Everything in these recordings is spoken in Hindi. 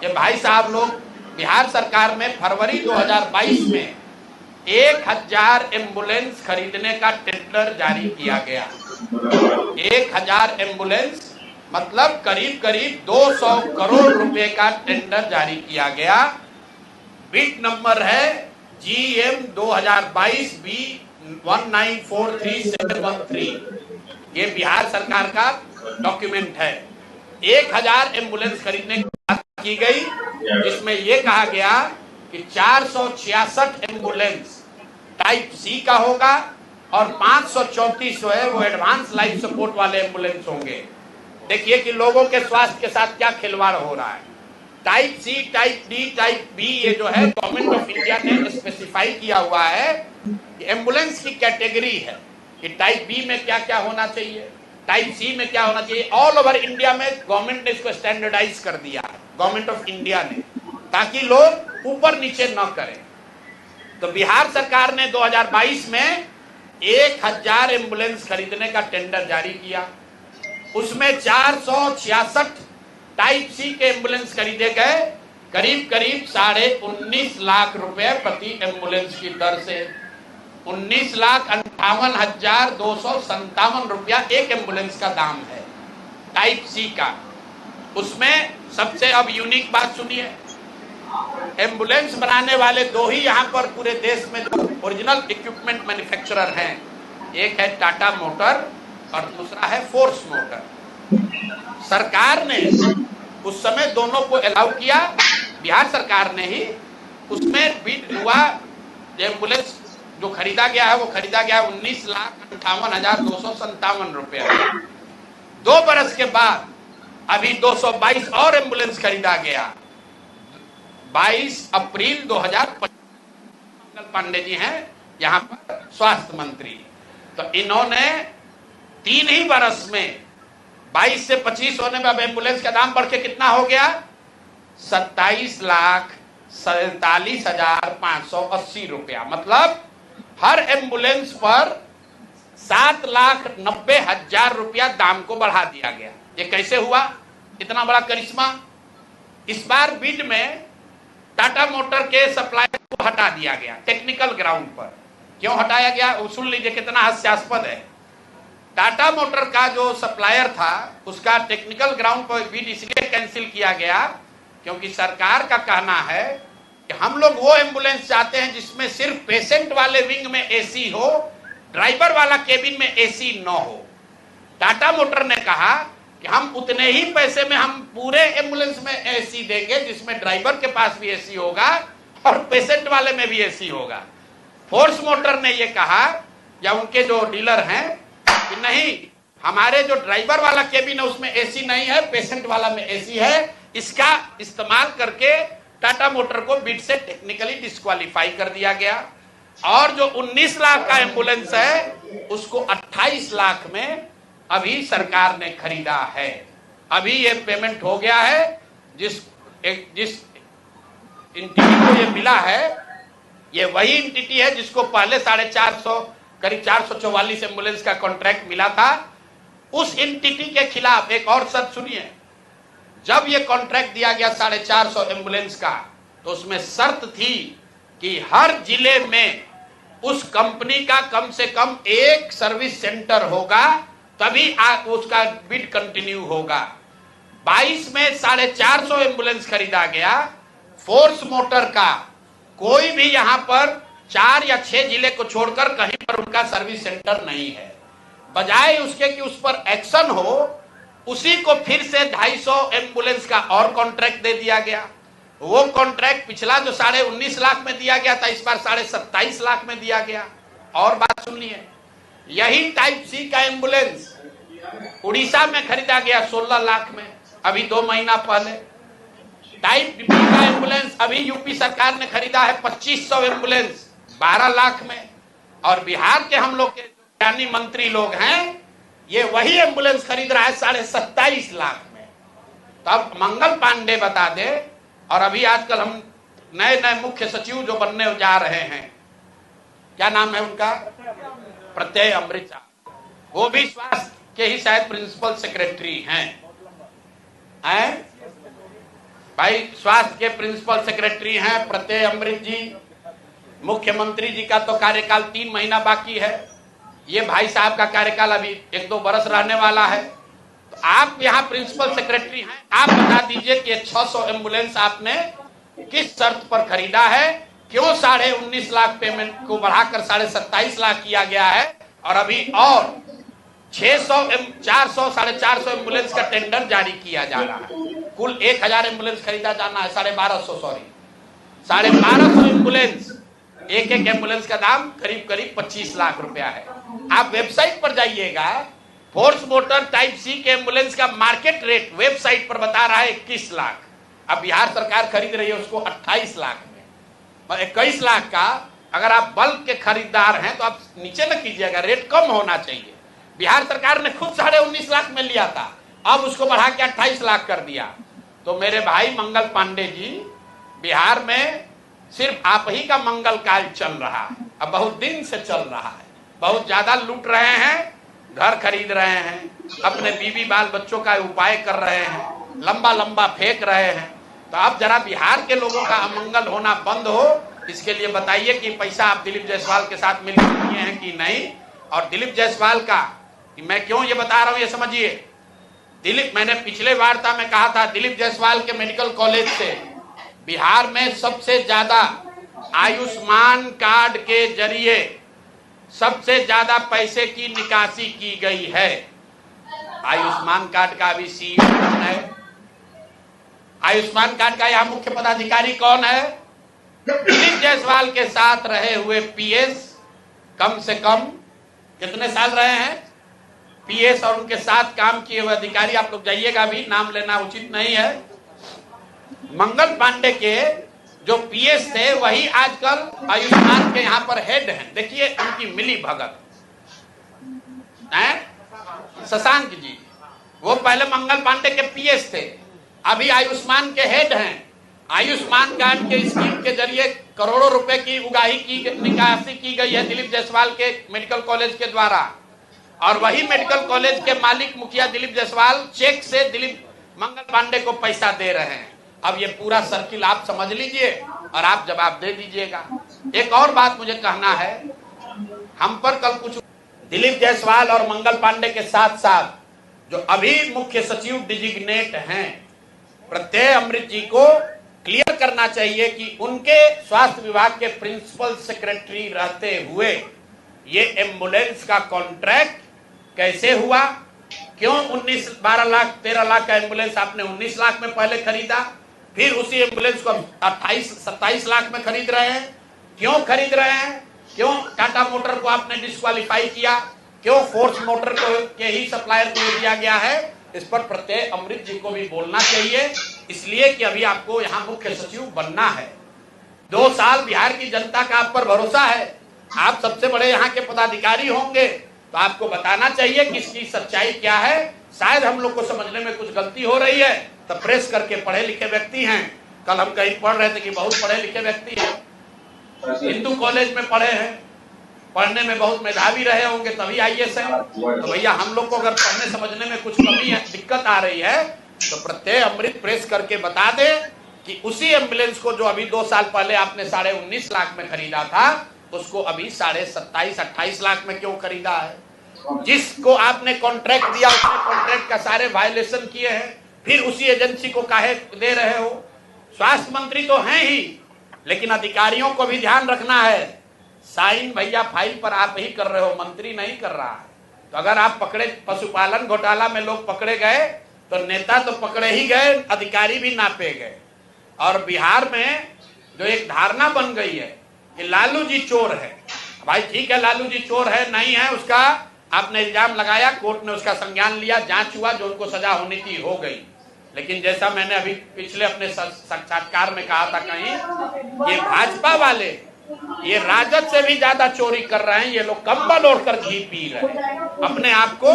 ये भाई साहब लोग, बिहार सरकार में फरवरी 2022 में 1000 एम्बुलेंस खरीदने का टेंडर जारी किया गया। 1000 एम्बुलेंस मतलब करीब करीब 200 करोड़ रुपए का टेंडर जारी किया गया। बिड नंबर है GM 2022 B 1943713। ये बिहार सरकार का डॉक्यूमेंट है। 1000 एम्बुलेंस खरीदने की बात की गई, जिसमें यह कहा गया कि 466 एम्बुलेंस टाइप सी का होगा और 534 जो है वो एडवांस लाइफ सपोर्ट वाले एम्बुलेंस होंगे। देखिए कि लोगों के स्वास्थ्य के साथ क्या खिलवाड़ हो रहा है। Type C, type D, type B, ये जो है गवर्नमेंट ऑफ इंडिया ने स्पेसिफाई किया हुआ है कि एम्बुलेंस की कैटेगरी है कि टाइप बी में क्या क्या होना चाहिए, टाइप सी में क्या होना चाहिए। ऑल ओवर इंडिया में गवर्नमेंट ने इसको स्टैंडर्डाइज कर दिया है, गवर्नमेंट ऑफ इंडिया ने, ताकि लोग ऊपर नीचे न करें। तो बिहार सरकार ने 2022 में 1000 एम्बुलेंस खरीदने का टेंडर जारी किया। उसमें 466 टाइप सी के एम्बुलेंस खरीदे गए, करीब करीब 19.5 लाख रुपए प्रति एम्बुलेंस की दर से। 19,58,257 रुपया एक एम्बुलेंस का दाम है टाइप सी का। उसमें सबसे अब यूनिक बात सुनिए, एम्बुलेंस बनाने वाले दो ही यहाँ पर पूरे देश में जो ओरिजिनल इक्विपमेंट मैन्युफैक्चरर हैं, एक है टाटा मोटर और दूसरा है फोर्स मोटर। सरकार ने उस समय दोनों को अलाउ किया, बिहार सरकार ने ही। उसमें बिड हुआ, एम्बुलेंस जो खरीदा गया है वो खरीदा गया 19,58,257 रुपया। 2 बरस के बाद अभी 222 और एम्बुलेंस खरीदा गया। 22 अप्रैल 2025 मंगल पांडे जी हैं यहाँ पर स्वास्थ्य मंत्री। तो इन्होंने 3 ही बरस में 22 से 25 होने में अब एम्बुलेंस का दाम बढ़ के कितना हो गया, 27,47,580 रुपया। मतलब हर एम्बुलेंस पर 7,90,000 रुपया दाम को बढ़ा दिया गया। ये कैसे हुआ, इतना बड़ा करिश्मा? इस बार बिड में टाटा मोटर के सप्लायर को हटा दिया गया टेक्निकल ग्राउंड पर। क्यों हटाया गया, सुन लीजिए कितना हास्यास्पद है। टाटा मोटर का जो सप्लायर था उसका टेक्निकल ग्राउंड पर बिड इसलिए कैंसिल किया गया क्योंकि सरकार का कहना है कि हम लोग वो एम्बुलेंस चाहते हैं जिसमें सिर्फ पेशेंट वाले विंग में एसी हो, ड्राइवर वाला केबिन में एसी न हो। टाटा मोटर ने कहा कि हम उतने ही पैसे में हम पूरे एम्बुलेंस में एसी देंगे जिसमें ड्राइवर के पास भी एसी होगा और पेशेंट वाले में भी एसी होगा। फोर्स मोटर ने ये कहा, या उनके जो डीलर हैं, कि नहीं, हमारे जो ड्राइवर वाला केबिन है उसमें एसी नहीं है, पेशेंट वाला में एसी है। इसका इस्तेमाल करके टाटा मोटर को बिड से टेक्निकली डिस्क्वालीफाई कर दिया गया। और जो 19 लाख का एम्बुलेंस है उसको 28 लाख में अभी सरकार ने खरीदा है। अभी ये पेमेंट हो गया है। जिस एंटिटी को ये मिला है, ये वही एंटिटी है जिसको पहले 450 करीब 444 एम्बुलेंस का कॉन्ट्रैक्ट मिला था। उस एंटिटी के खिलाफ एक और शर्त सुनिए, जब ये कॉन्ट्रैक्ट दिया गया 450 एम्बुलेंस का, तो उसमें शर्त थी कि हर जिले में उस कंपनी का कम से कम एक सर्विस सेंटर होगा, तभी उसका बिड कंटिन्यू होगा। 22 में 450 एम्बुलेंस खरीदा गया। फोर्स मोटर का कोई भी यहां पर 4 या 6 जिले को छोड़कर कहीं पर उनका सर्विस सेंटर नहीं है। बजाय उसके कि उस पर एक्शन हो, उसी को फिर से 250 एम्बुलेंस का और कॉन्ट्रैक्ट दे दिया गया। वो कॉन्ट्रैक्ट पिछला जो 19.5 लाख में दिया गया था, इस बार 27.5 लाख में दिया गया। और बात सुनिए, यही टाइप सी का एम्बुलेंस उड़ीसा में खरीदा गया 16 लाख में, अभी 2 महीना पहले। टाइप बी का एम्बुलेंस अभी यूपी सरकार ने खरीदा है 2500 एम्बुलेंस 12 लाख में। और बिहार के हम लोग के ज्ञानी मंत्री लोग हैं, ये वही एम्बुलेंस खरीद रहा है 27.5 लाख में। तो अब मंगल पांडे बता दे, और अभी आजकल हम नए मुख्य सचिव जो बनने जा रहे हैं, क्या नाम है उनका, प्रत्यय अमृत, वो भी स्वास्थ्य के ही शायद प्रिंसिपल सेक्रेटरी हैं। भाई स्वास्थ्य के प्रिंसिपल सेक्रेटरी हैं प्रत्यय अमृत जी, मुख्यमंत्री जी का तो कार्यकाल 3 महीना बाकी है, ये भाई साहब का कार्यकाल अभी 1-2 बरस रहने वाला है। तो आप यहाँ प्रिंसिपल सेक्रेटरी हैं, आप बता दीजिए कि 600 एम्बुलेंस आपने किस शर्त पर खरीदा है, क्यों 19.5 लाख पेमेंट को बढ़ाकर 27.5 लाख किया गया है, और अभी और 400 एम्बुलेंस का टेंडर जारी किया जा रहा है। कुल 1000 एम्बुलेंस खरीदा जाना है, 1250 एम्बुलेंस, एक एम्बुलेंस का दाम करीब 25 लाख रुपया है। आप वेबसाइट पर जाइएगा, फोर्स मोटर टाइप सी के एम्बुलेंस का मार्केट रेट वेबसाइट पर बता रहा है 21 लाख। अब बिहार सरकार खरीद रही है उसको 28 लाख में, और 21 लाख का अगर आप बल्क के खरीदार हैं तो आप नीचे न कीजिएगा, रेट कम होना चाहिए। बिहार सरकार ने खुद 19.5 लाख में लिया था, अब उसको बढ़ा के 28 लाख कर दिया। तो मेरे भाई मंगल पांडे जी, बिहार में सिर्फ आप ही का मंगल काल चल रहा है, अब बहुत दिन से चल रहा है। बहुत ज्यादा लूट रहे हैं, घर खरीद रहे हैं, अपने बीवी बाल बच्चों का उपाय कर रहे हैं, लंबा फेंक रहे हैं। तो अब जरा बिहार के लोगों का अमंगल होना बंद हो, इसके लिए बताइए कि पैसा आप दिलीप जायसवाल के साथ मिल किए हैं कि नहीं। और दिलीप जायसवाल का मैं क्यों ये बता रहा हूं ये समझिए। दिलीप, मैंने पिछले वार्ता में कहा था, दिलीप जायसवाल के मेडिकल कॉलेज से बिहार में सबसे ज्यादा आयुष्मान कार्ड के जरिए सबसे ज्यादा पैसे की निकासी की गई है। आयुष्मान कार्ड का अभी सीईओ कौन है? आयुष्मान कार्ड का यहाँ मुख्य पदाधिकारी कौन है? दिलीप जायसवाल के साथ रहे हुए पीएस, कम से कम कितने साल रहे हैं पीएस, और उनके साथ काम किए हुए अधिकारी, आप लोग जाइएगा, अभी नाम लेना उचित नहीं है। मंगल पांडे के जो पीएस थे वही आजकल आयुष्मान के यहाँ पर हेड हैं। देखिए उनकी मिली भगत है। शशांक जी, वो पहले मंगल पांडे के पीएस थे, अभी आयुष्मान के हेड हैं। आयुष्मान कार्ड के स्कीम के जरिए करोड़ों रुपए की उगाही की निकासी की गई है दिलीप जायसवाल के मेडिकल कॉलेज के द्वारा, और वही मेडिकल कॉलेज के मालिक मुखिया दिलीप जायसवाल चेक से दिलीप मंगल पांडे को पैसा दे रहे हैं। अब ये पूरा सर्किल आप समझ लीजिए और आप जवाब दे दीजिएगा। एक और बात मुझे कहना है, हम पर कल कुछ दिलीप जायसवाल और मंगल पांडे के साथ साथ जो अभी मुख्य सचिव डिजिग्नेट हैं प्रत्यय अमृत जी को क्लियर करना चाहिए कि उनके स्वास्थ्य विभाग के प्रिंसिपल सेक्रेटरी रहते हुए ये एम्बुलेंस का कॉन्ट्रैक्ट कैसे हुआ, क्यों 12 लाख 13 लाख का एम्बुलेंस आपने 19 लाख में पहले खरीदा, फिर उसी एम्बुलेंस को 27 लाख में खरीद रहे हैं, क्यों खरीद रहे हैं, क्यों टाटा मोटर को आपने डिस्क्वालीफाई किया, क्यों फोर्स मोटर को के ही सप्लायर को दिया गया है, इस पर प्रत्यय अमृत जी को भी बोलना चाहिए। इसलिए कि अभी आपको यहाँ मुख्य सचिव बनना है, 2 साल बिहार की जनता का आप पर भरोसा है, आप सबसे बड़े यहाँ के पदाधिकारी होंगे, तो आपको बताना चाहिए कि इसकी सच्चाई क्या है। शायद हम लोग को समझने में कुछ गलती हो रही है, तो प्रेस करके पढ़े लिखे व्यक्ति हैं, कल हम कहीं पढ़ रहे थे कि बहुत पढ़े लिखे व्यक्ति हैं, हिंदू कॉलेज में पढ़े हैं, पढ़ने में बहुत मेधावी रहे होंगे तभी आईएएस है। तो भैया हम लोग को अगर पढ़ने समझने में कुछ कमी है, दिक्कत आ रही है, तो प्रत्यय अमृत प्रेस करके बता दे कि उसी एम्बुलेंस को जो अभी 2 साल पहले आपने 19.5 लाख में खरीदा था, उसको अभी 27-28 लाख में क्यों खरीदा है। जिसको आपने कॉन्ट्रैक्ट दिया उसने कॉन्ट्रैक्ट का सारे वायलेशन किए हैं, फिर उसी एजेंसी को काहे दे रहे हो। स्वास्थ्य मंत्री तो हैं ही, लेकिन अधिकारियों को भी ध्यान रखना है। साइन भैया फाइल पर आप ही कर रहे हो, मंत्री नहीं कर रहा है। तो अगर आप पकड़े, पशुपालन घोटाला में लोग पकड़े गए तो नेता तो पकड़े ही गए, अधिकारी भी नापे गए। और बिहार में जो एक धारणा बन गई है कि लालू जी चोर है, भाई ठीक है लालू जी चोर है नहीं है, उसका आपने इल्जाम लगाया, कोर्ट ने उसका संज्ञान लिया, जांच हुआ, जो उनको सजा होनी थी हो गई। लेकिन जैसा मैंने अभी पिछले अपने साक्षात्कार में कहा था कहीं, ये भाजपा वाले ये राजद से भी ज्यादा चोरी कर रहे हैं। ये लोग कंबल ओढ़कर घी पी रहे हैं, अपने आप को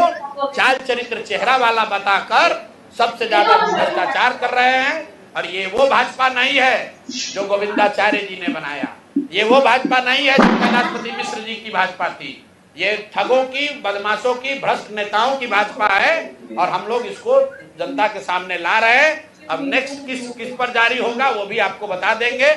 चाल चरित्र चेहरा वाला बताकर सबसे ज्यादा भ्रष्टाचार कर रहे हैं। और ये वो भाजपा नहीं है जो गोविंदाचार्य जी ने बनाया, ये वो भाजपा नहीं है जो कैलाशपति मिश्र जी की भाजपा थी। ये ठगों की, बदमाशों की, भ्रष्ट नेताओं की भाजपा है, और हम लोग इसको जनता के सामने ला रहे हैं। अब नेक्स्ट किस पर जारी होगा वो भी आपको बता देंगे।